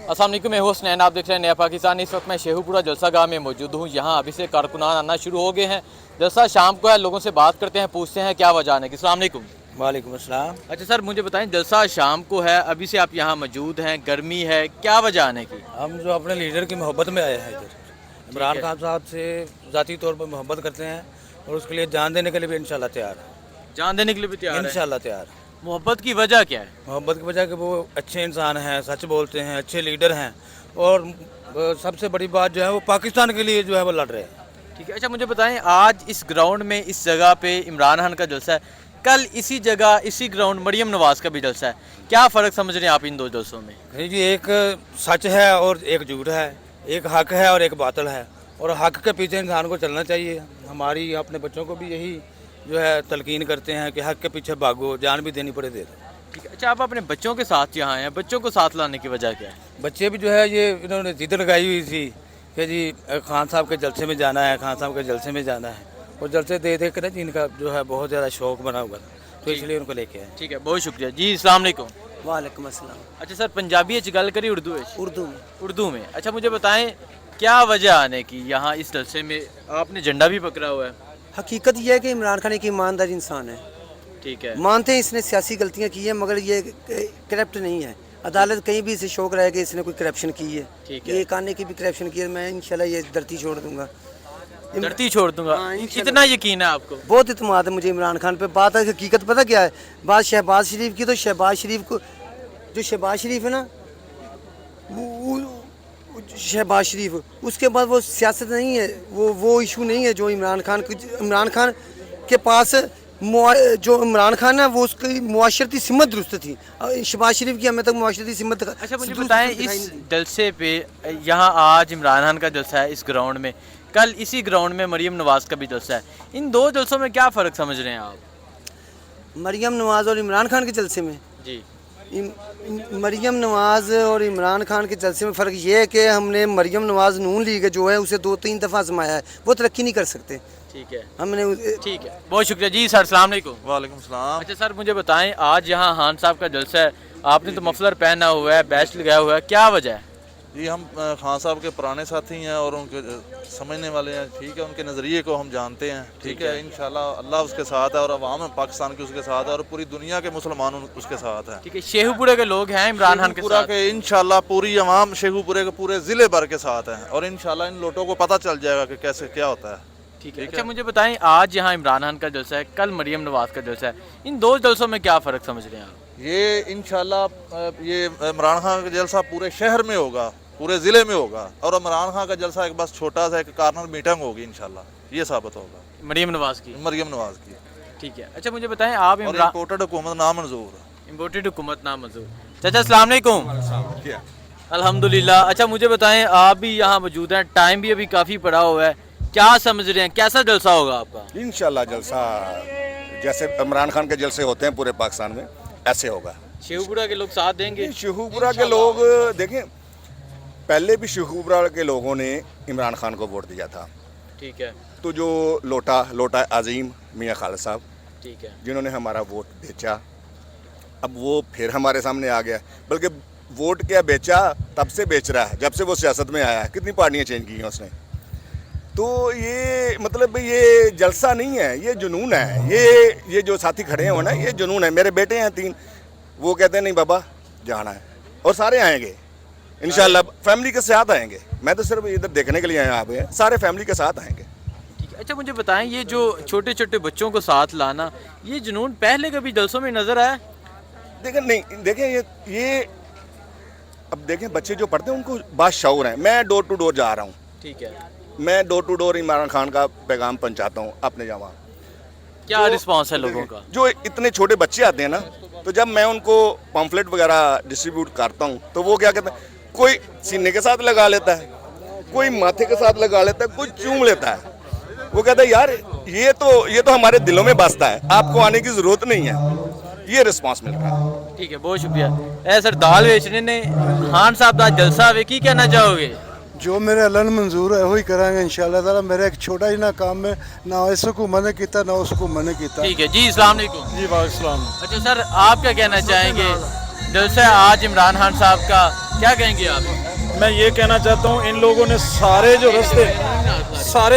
अस्सलाम वालेकुम, मैं हूं हसनैन, आप देख रहे हैं नया पाकिस्तान। इस वक्त मैं शेखुपुरा जलसा गाह में मौजूद हूं। यहां अभी से कारकुनान आना शुरू हो गए हैं। जलसा शाम को है, लोगों से बात करते हैं, पूछते हैं क्या वजह है। अस्सलाम वालेकुम। वालेकुम अस्सलाम। अच्छा सर, मुझे बताएं, जलसा शाम को है, अभी से आप यहाँ मौजूद हैं, गर्मी है, क्या वजह आने की? हम जो अपने लीडर की मोहब्बत में आए हैं इधर, इमरान खान साहब से ज़ाती तौर पर मोहब्बत करते हैं और उसके लिए जान देने के लिए भी इंशाल्लाह तैयार है। जान देने के लिए भी तैयार हैं? इंशाल्लाह तैयार है। मोहब्बत की वजह क्या है? मोहब्बत की वजह कि वो अच्छे इंसान हैं, सच बोलते हैं, अच्छे लीडर हैं और सबसे बड़ी बात जो है वो पाकिस्तान के लिए जो है वो लड़ रहे हैं। ठीक है। अच्छा मुझे बताएं, आज इस ग्राउंड में, इस जगह पे इमरान खान का जलसा है, कल इसी जगह इसी ग्राउंड मरियम नवाज का भी जलसा है, क्या फ़र्क समझ रहे हैं आप इन दो जलसों में? नहीं जी, एक सच है और एक झूठ है, एक हक है और एक बातिल है, और हक के पीछे इंसान को चलना चाहिए। हमारी अपने बच्चों को भी यही जो है तलकीन करते हैं कि हक के पीछे भागो, जान भी देनी पड़े दे दो। ठीक है। अच्छा, आप अपने बच्चों के साथ यहाँ हैं, बच्चों को साथ लाने की वजह क्या है? बच्चे भी जो है ये इन्होंने जिद लगाई हुई थी कि जी खान साहब के जलसे में जाना है, खान साहब के जलसे में जाना है, और जलसे दे दे कर इनका जो है बहुत ज़्यादा शौक बना हुआ था, तो इसलिए उनको लेके आए। ठीक है, बहुत शुक्रिया जी। अस्सलाम वालेकुम। वालेकुम अस्सलाम। अच्छा सर, पंजाबी च गल करी उर्दू है? उर्दू में। उर्दू में। अच्छा मुझे बताएं, क्या वजह आने की यहाँ इस जलसे में? आपने झंडा भी पकड़ा हुआ है। हकीकत यह है कि इमरान खान एक ईमानदार इंसान है। ठीक है। मानते हैं इसने सियासी गलतियां की है, मगर ये करप्ट नहीं है। अदालत कहीं भी इसे शौक रहा है कि इसने कोई करप्शन की है। ठीक है। ये काने की भी करप्शन की है। मैं इंशाल्लाह ये धरती छोड़ दूंगा। धरती छोड़ दूंगा? हाँ, इंशाल्लाह। इतना यकीन है आपको? बहुत इत्मीनान है मुझे इमरान खान पे। बात है हकीकत पता क्या है? बात शहबाज शरीफ की, तो शहबाज शरीफ को, जो शहबाज शरीफ है ना, शहबाज शरीफ, उसके बाद वो सियासत नहीं है, वो इशू नहीं है जो इमरान खान के पास जो इमरान खान है वो उसकी मुआशरती सिमत दुरुस्त थी। शहबाज शरीफ की हमें तक मुआशरती सिमत। अच्छा मुझे बताएं, इस जलसे पे, यहाँ आज इमरान खान का जलसा है इस ग्राउंड में, कल इसी ग्राउंड में मरियम नवाज का भी जलसा है, इन दो जलसों में क्या फ़र्क समझ रहे हैं आप? मरियम नवाज और इमरान खान के जलसे में जी, मरियम नवाज और इमरान खान के जलसे में फ़र्क ये है कि हमने मरियम नवाज नून लीग जो है उसे 2-3 दफ़ा आजमाया है, वो तरक्की नहीं कर सकते। ठीक है, हमने ठीक है, बहुत शुक्रिया जी सर। अस्सलाम वालेकुम। वालेकुम सलाम। अच्छा सर, मुझे बताएं, आज यहाँ खान साहब का जलसा है, आपने तो मफलर पहना हुआ है, बैच लगाया हुआ है, क्या वजह है? जी हम खान साहब के पुराने साथी हैं और उनके समझने वाले हैं। ठीक है, उनके नज़रिए को हम जानते हैं। ठीक है, इंशाल्लाह अल्लाह उसके साथ है और अवाम पाकिस्तान की उसके साथ है और पूरी दुनिया के मुसलमान उसके साथ हैं। ठीक है, शेखुपुरा के लोग हैं इमरान खान के शेखुपुरा साथ? के इंशाल्लाह पूरी अवाम शेखुपुरे के पूरे ज़िले भर के साथ हैं और इंशाल्लाह इन लोगों को पता चल जाएगा कि कैसे क्या होता है। ठीक है। अच्छा मुझे बताएं, आज यहाँ इमरान खान का जलसा है, कल मरियम नवाज का जलसा है, इन दो जलसों में क्या फ़र्क समझ रहे हैं आप? ये इंशाल्लाह ये इमरान खान का जलसा पूरे शहर में होगा, पूरे ज़िले में होगा, और इमरान खान का जलसा एक बस छोटा सा एक कार्नर मीटिंग होगी इंशाल्लाह, ये साबित होगा मरियम नवाज की? मरियम नवाज की। ठीक है। अच्छा मुझे बताएं, आप इम्पोर्टेड हुकूमत नामंजूर, इम्पोर्टेड हुकूमत नामंजूर। चाचा अस्सलाम वालेकुम। अल्हम्दुलिल्लाह। अच्छा मुझे बताएं, आप भी यहाँ मौजूद हैं, टाइम भी अभी काफ़ी पड़ा हुआ है, क्या समझ रहे हैं, कैसा जलसा होगा आपका? इंशाल्लाह जलसा जैसे इमरान खान के जलसे होते हैं पूरे पाकिस्तान में ऐसे होगा। शेखुपुरा के लोग साथ देंगे? शेखुपुरा के लोग देखें, पहले भी शेखुपुरा के लोगों ने इमरान खान को वोट दिया था। ठीक है। तो जो लोटा अजीम मियाँ खालिद साहब, ठीक है, जिन्होंने हमारा वोट बेचा, अब वो फिर हमारे सामने आ गया। बल्कि वोट क्या बेचा, तब से बेच रहा है जब से वो सियासत में आया है। कितनी पार्टियाँ चेंज की हैं उसने। तो ये मतलब ये जलसा नहीं है, ये जुनून है। ये जो साथी खड़े हैं ना, ये जुनून है। मेरे बेटे हैं 3, वो कहते हैं नहीं बाबा जाना है, और सारे आएंगे इंशाल्लाह, फैमिली के साथ आएंगे। मैं तो सिर्फ इधर देखने के लिए आया, आप सारे फैमिली के साथ आएंगे। ठीक है। अच्छा मुझे बताएं, ये जो छोटे छोटे बच्चों को साथ लाना, ये जुनून पहले कभी जलसों में नजर आया? देखें नहीं, देखें ये अब देखें, बच्चे जो पढ़ते हैं उनको बाशऊर हैं। मैं डोर टू डोर जा रहा हूँ। ठीक है। मैं door to door Imran Khan का पैगाम पहुँचाता हूँ अपने जहाँ। क्या रिस्पांस है लोगों का? जो इतने छोटे बच्चे आते हैं ना, तो जब मैं उनको पम्फलेट वगैरह डिस्ट्रीब्यूट करता हूँ, तो वो क्या कहते हैं, कोई सीने के साथ लगा लेता है, कोई माथे के साथ लगा लेता है, कोई चूम लेता है। वो कहता है यार ये तो हमारे दिलों में बसता है, आपको आने की ज़रूरत नहीं है। ये रिस्पांस मिल रहा है। ठीक है, बहुत शुक्रिया। ऐ सर, दाल बेचने ने खान साहब का जलसा वे की कहना चाहोगे? जो मेरे अल्लाह ने मंजूर है वही करांगे इंशाल्लाह ताला। मेरा एक छोटा ही ना काम है, ना इस हुकूमत ने किया ना उस हुकूमत ने किया। ठीक है जी, अस्सलाम वालेकुम। जी वालेकुम। अच्छा सर, आप क्या कहना चाहेंगे, जलसा है आज इमरान खान साहब का, क्या कहेंगे आप? मैं ये कहना चाहता हूँ, इन लोगों ने सारे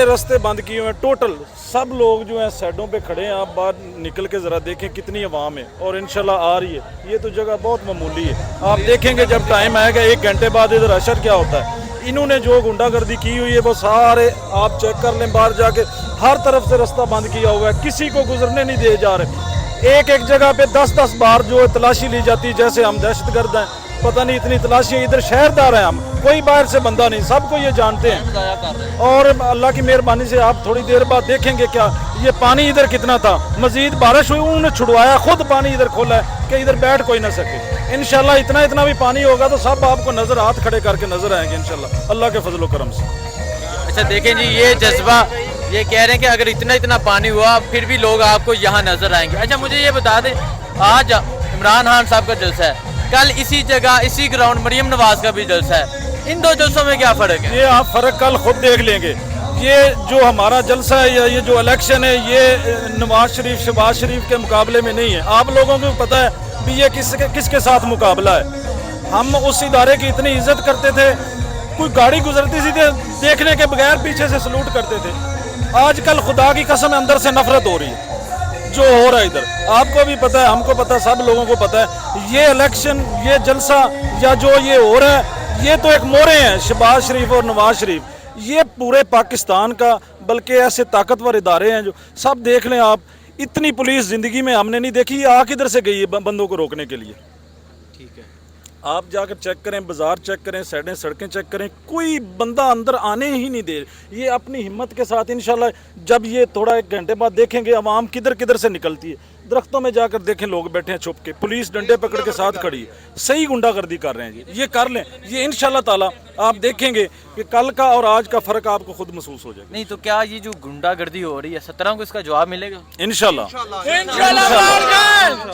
रास्ते बंद किए हुए हैं टोटल। सब लोग जो हैं साइडों पे खड़े हैं, आप बाहर निकल के ज़रा देखें कितनी आवाम है, और इंशाल्लाह आ रही है। ये तो जगह बहुत मामूली है, आप देखेंगे जब टाइम आएगा 1 घंटे बाद इधर अशर क्या होता है। इन्होंने जो गुंडागर्दी की हुई है वो सारे आप चेक कर लें, बाहर जाके हर तरफ से रास्ता बंद किया हुआ है, किसी को गुजरने नहीं दिए जा रहे। एक जगह पे 10-10 बार जो तलाशी ली जाती है, जैसे हम दहशतगर्द हैं, पता नहीं इतनी तलाशी है। इधर शहरदार हैं हम, कोई बाहर से बंदा नहीं, सबको ये जानते हैं। और अल्लाह की मेहरबानी से आप थोड़ी देर बाद देखेंगे क्या ये पानी इधर कितना था, मजीद बारिश हुई, उन्होंने छुड़वाया, खुद पानी इधर खोला है कि इधर बैठ कोई ना सके। इंशाल्लाह इतना भी पानी होगा तो सब आपको नजर, हाथ खड़े करके नजर आएंगे इंशाल्लाह अल्लाह के फजल करम से। अच्छा देखें जी, ये जज्बा, ये कह रहे हैं कि अगर इतना पानी हुआ फिर भी लोग आपको यहाँ नजर आएंगे। अच्छा मुझे ये बता दें, आज इमरान खान साहब का जलसा है, कल इसी जगह इसी ग्राउंड मरियम नवाज का भी जलसा है, इन दो जलसों में क्या फ़र्क है? ये आप फ़र्क कल खुद देख लेंगे। ये जो हमारा जलसा है या ये जो इलेक्शन है, ये नवाज शरीफ शहबाज शरीफ के मुकाबले में नहीं है। आप लोगों को पता है भी ये किसके साथ मुकाबला है। हम उस इदारे की इतनी इज्जत करते थे, कोई गाड़ी गुजरती थी देखने के बगैर पीछे से सलूट करते थे। आजकल खुदा की कसम अंदर से नफरत हो रही है जो हो रहा है इधर। आपको भी पता है, हमको पता है, सब लोगों को पता है। ये इलेक्शन, ये जलसा या जो ये हो रहा है, ये तो एक मोहरे हैं शहबाज शरीफ और नवाज शरीफ। ये पूरे पाकिस्तान का, बल्कि ऐसे ताकतवर इदारे हैं जो सब देख लें आप। इतनी पुलिस ज़िंदगी में हमने नहीं देखी। ये आ किधर से गई है बंदों को रोकने के लिए? ठीक है, आप जाकर चेक करें, बाजार चेक करें, साइडें सड़कें चेक करें, कोई बंदा अंदर आने ही नहीं दे। ये अपनी हिम्मत के साथ इंशाल्लाह जब ये थोड़ा 1 घंटे बाद देखेंगे आवाम किधर से निकलती है। दरख्तों में जाकर देखें, लोग बैठे हैं छुप के, पुलिस डंडे पकड़ के साथ खड़ी है, सही गुंडागर्दी कर रहे हैं। ये कर लें, ये इंशाल्लाह ताला आप देखेंगे कि कल का और आज का फ़र्क आपको खुद महसूस हो जाएगा। नहीं तो क्या ये जो गुंडागर्दी हो रही है 17 को इसका जवाब मिलेगा? इंशाल्लाह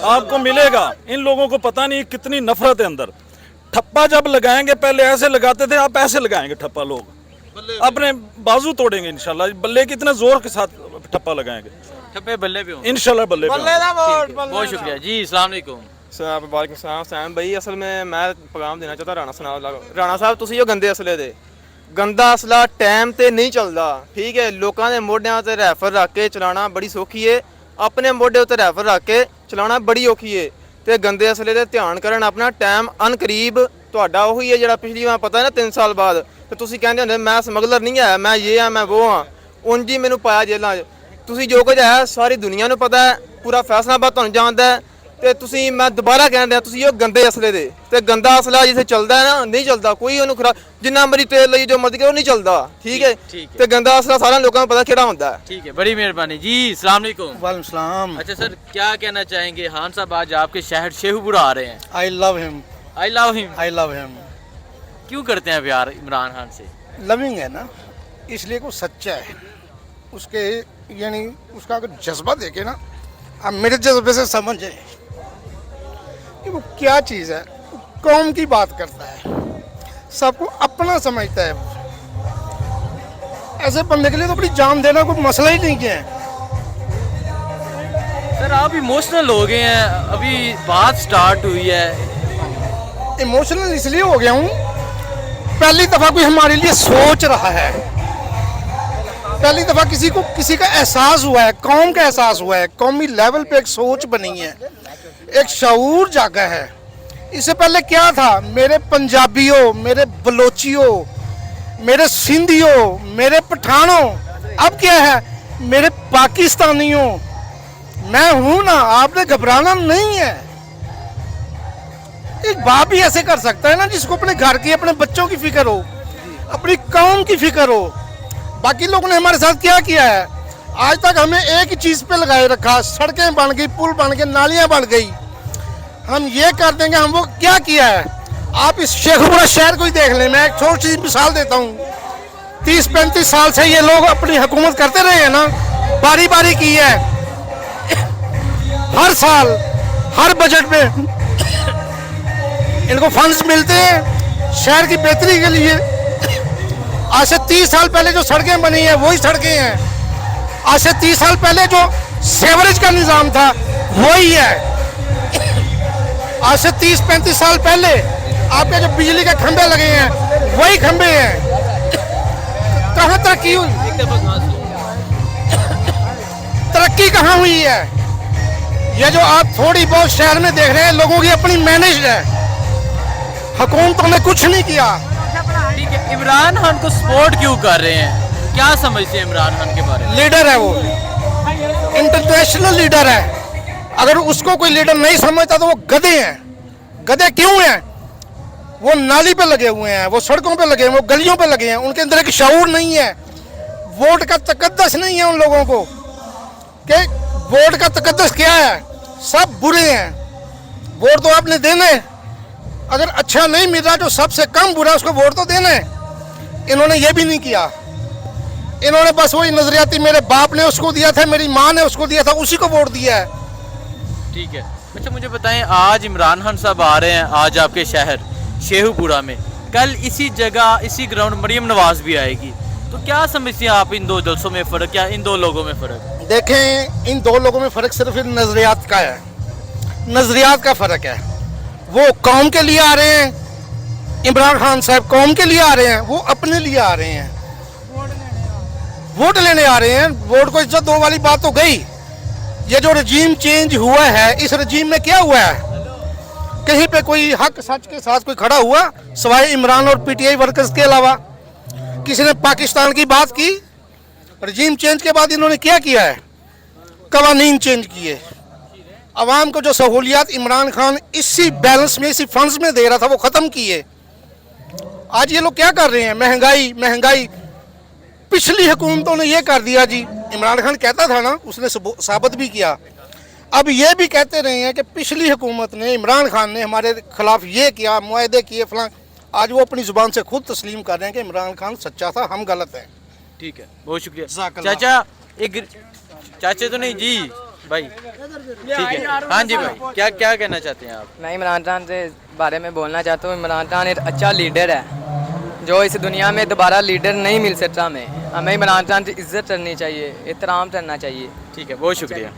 आपको मिलेगा। इन लोगों को पता नहीं कितनी नफरत है अंदर। ठप्पा जब लगाएंगे, पहले ऐसे लगाते थे, आप ऐसे लगाएंगे ठप्पा, लोग अपने बाजू तोड़ेंगे इंशाल्लाह। बल्ले के इतने जोर के साथ ठप्पा लगाएंगे, ठप्पे बल्ले पे होंगे इंशाल्लाह बल्ले पे। बहुत शुक्रिया जी, अस्सलाम वालेकुम। वालेकुम सलाम भाई। असल में मैं पैगाम देना चाहता राणा साहब, ਤੁਸੀਂ ਉਹ ਗੰਦੇ ਅਸਲੇ ਦੇ ਗੰਦਾ ਅਸਲਾ ਟਾਈਮ ਤੇ ਨਹੀਂ ਚੱਲਦਾ, ਠੀਕ ਹੈ। ਲੋਕਾਂ ਦੇ ਮੋਢਿਆਂ ਤੇ ਰਾਈਫਲ ਰੱਖ ਕੇ ਚਲਾਉਣਾ ਬੜੀ ਸੌਖੀ ਏ, ਆਪਣੇ ਮੋਢੇ ਉੱਤੇ ਰਾਈਫਲ ਰੱਖ ਕੇ ਚਲਾਉਣਾ ਬੜੀ ਔਖੀ ਏ। ਤੇ ਗੰਦੇ ਅਸਲੇ ਤੇ ਧਿਆਨ ਕਰਨ, ਆਪਣਾ ਟਾਈਮ ਅਨਕਰੀਬ ਤੁਹਾਡਾ ਉਹੀ ਹੈ ਜਿਹੜਾ ਪਿਛਲੀ ਵਾਰ ਪਤਾ ਨਾ 3 ਸਾਲ ਬਾਅਦ ਤੇ ਤੁਸੀਂ ਕਹਿੰਦੇ ਹੁੰਦੇ ਮੈਂ ਸਮਗਲਰ ਨਹੀਂ ਹੈ, ਮੈਂ ਇਹ ਆ, ਮੈਂ ਉਹ ਹਾਂ, ਉਂਝ ਹੀ ਮੈਨੂੰ ਪਾਇਆ ਜੇਲਾਂ 'ਚ। ਤੁਸੀਂ ਜੋ ਕੁਝ ਹੈ ਸਾਰੀ ਦੁਨੀਆ ਨੂੰ ਪਤਾ ਹੈ, ਪੂਰਾ ਫੈਸਲਾਬਾਦ ਤੁਹਾਨੂੰ ਜਾਣਦਾ ਹੈ। ਤੇ ਤੁਸੀਂ, ਮੈਂ ਦੁਬਾਰਾ ਕਹਿਣ ਦਿਆਂ, ਤੁਸੀਂ ਉਹ ਗੰਦੇ ਅਸਲੇ ਦੇ ਤੇ ਗੰਦਾ ਅਸਲਾ ਜਿੱਥੇ ਚੱਲਦਾ ਹੈ ਨਾ, ਨਹੀਂ ਚੱਲਦਾ ਕੋਈ ਉਹਨੂੰ ਜਿੰਨਾ ਮਰਜ਼ੀ ਤੇਲ ਲਈ ਜੋ ਮਰਜ਼ੀ ਉਹ ਨਹੀਂ ਚੱਲਦਾ, ਠੀਕ ਹੈ। ਤੇ ਗੰਦਾ ਅਸਲਾ ਸਾਰਿਆਂ ਲੋਕਾਂ ਨੂੰ ਪਤਾ ਕਿਹੜਾ ਹੁੰਦਾ ਹੈ। ठीक है, बड़ी मेहरबानी जी, अस्सलाम वालेकुम। वालेकुम सलाम। अच्छा सर, क्या कहना चाहेंगे? खान साहब आज आपके शहर शेखुपुरा आ रहे हैं। I love him, I love him. I love him. क्यों करते हैं प्यार इमरान खान से? लविंग है ना, इसलिए वो सच्चा है। उसके यानी उसका अगर जज्बा देखे ना, आप मेरे जज्बे से समझे कि वो क्या चीज़ है। कौम की बात करता है, सबको अपना समझता है। ऐसे बंदे के लिए तो अपनी जान देना कोई मसला ही नहीं है। सर आप इमोशनल हो गए हैं, अभी बात स्टार्ट हुई है। इमोशनल इसलिए हो गया हूँ, पहली दफ़ा कोई हमारे लिए सोच रहा है, पहली दफ़ा किसी का एहसास हुआ है, कौम का एहसास हुआ है, कौमी लेवल पे एक सोच बनी है, एक शऊर जागा है। इससे पहले क्या था? मेरे पंजाबियों, मेरे बलोचियों, मेरे सिंधियों, मेरे पठानों, अब क्या है? मेरे पाकिस्तानियों। मैं हूं ना, आपने घबराना नहीं है। एक बाप भी ऐसे कर सकता है ना, जिसको अपने घर की, अपने बच्चों की फिक्र हो, अपनी कौम की फिक्र हो। बाकी लोगों ने हमारे साथ क्या किया है? आज तक हमें एक ही चीज़ पे लगाए रखा, सड़कें बन गई, पुल बन गए, नालियां बन गई, हम ये कर देंगे, हम वो क्या किया है? आप इस शेखपुरा शहर को ही देख लें। मैं एक छोटी सी मिसाल देता हूँ। 30-35 साल से ये लोग अपनी हुकूमत करते रहे हैं ना, बारी बारी की है, हर साल हर बजट में इनको फंड्स मिलते हैं शहर की बेहतरी के लिए। आज से 30 साल पहले जो सड़कें बनी हैं वही सड़कें हैं। आज से 30 साल पहले जो सेवरेज का निज़ाम था वही है। आज से 30-35 साल पहले आपके जो बिजली के खंभे लगे हैं वही खंभे हैं। कहाँ तरक्की हुई, तरक्की कहाँ हुई है? ये जो आप थोड़ी बहुत शहर में देख रहे हैं, लोगों की अपनी मैनेज है, हुकूमतों ने कुछ नहीं किया। ठीक है, इमरान खान को सपोर्ट क्यों कर रहे हैं, क्या समझते हैं इमरान खान के बारे में? लीडर है वो, इंटरनेशनल लीडर है। अगर उसको कोई लीडर नहीं समझता तो वो गधे हैं। गधे क्यों हैं? वो नाली पे लगे हुए हैं, वो सड़कों पे लगे हैं, वो गलियों पे लगे हैं, उनके अंदर एक शऊर नहीं है, वोट का तकद्दस नहीं है उन लोगों को कि वोट का तकद्दस क्या है। सब बुरे हैं, वोट तो आपने देना है, अगर अच्छा नहीं मिल रहा जो सबसे कम बुरा उसको वोट तो देना है। इन्होंने ये भी नहीं किया, इन्होंने बस वही नजरियाती, मेरे बाप ने उसको दिया था, मेरी माँ ने उसको दिया था, उसी को वोट दिया है। ठीक है, अच्छा मुझे बताएं, आज इमरान खान साहब आ रहे हैं आज आपके शहर शेखुपुरा में, कल इसी जगह इसी ग्राउंड मरियम नवाज भी आएगी, तो क्या समझते हैं आप इन दो जलसों में फ़र्क, क्या इन दो लोगों में फ़र्क? देखें, इन दो लोगों में फ़र्क सिर्फ नज़रियात का है, नज़रियात का फ़र्क है। वो कौम के लिए आ रहे हैं, इमरान खान साहब कौम के लिए आ रहे हैं, वो अपने लिए आ रहे हैं, वोट लेने आ रहे हैं। वोट को इज्जत दो वाली बात तो गई। ये जो रजीम चेंज हुआ है, इस रजीम में क्या हुआ है? कहीं पे कोई हक सच के साथ कोई खड़ा हुआ सिवाय इमरान और पीटीआई वर्कर्स के अलावा? किसी ने पाकिस्तान की बात की? रजीम चेंज के बाद इन्होंने क्या किया है? कवानीन चेंज किए। अवाम को जो सहूलियात इमरान खान इसी बैलेंस में, इसी फंड्स में दे रहा था, वो ख़त्म किए। आज ये लोग क्या कर रहे हैं? महंगाई महंगाई। पिछली हुकूमतों ने ये कर दिया जी। इमरान खान कहता था ना, उसने साबित भी किया। अब ये भी कहते रहे हैं कि पिछली हुकूमत ने, इमरान खान ने हमारे खिलाफ ये किया, मुआहदे किए, फलां। आज वो अपनी ज़ुबान से खुद तस्लीम कर रहे हैं कि इमरान खान सच्चा था, हम गलत हैं। ठीक है, बहुत शुक्रिया चाचा। एक चाचा तो नहीं जी भाई, ठीक है, हाँ जी भाई, क्या क्या कहना चाहते हैं आप? मैं इमरान खान के बारे में बोलना चाहता हूँ। इमरान खान एक अच्छा लीडर है जो इस दुनिया में दोबारा लीडर नहीं मिल सकता। हमें इमरान खान की इज्जत करनी चाहिए, एहतराम करना चाहिए। ठीक है, बहुत शुक्रिया।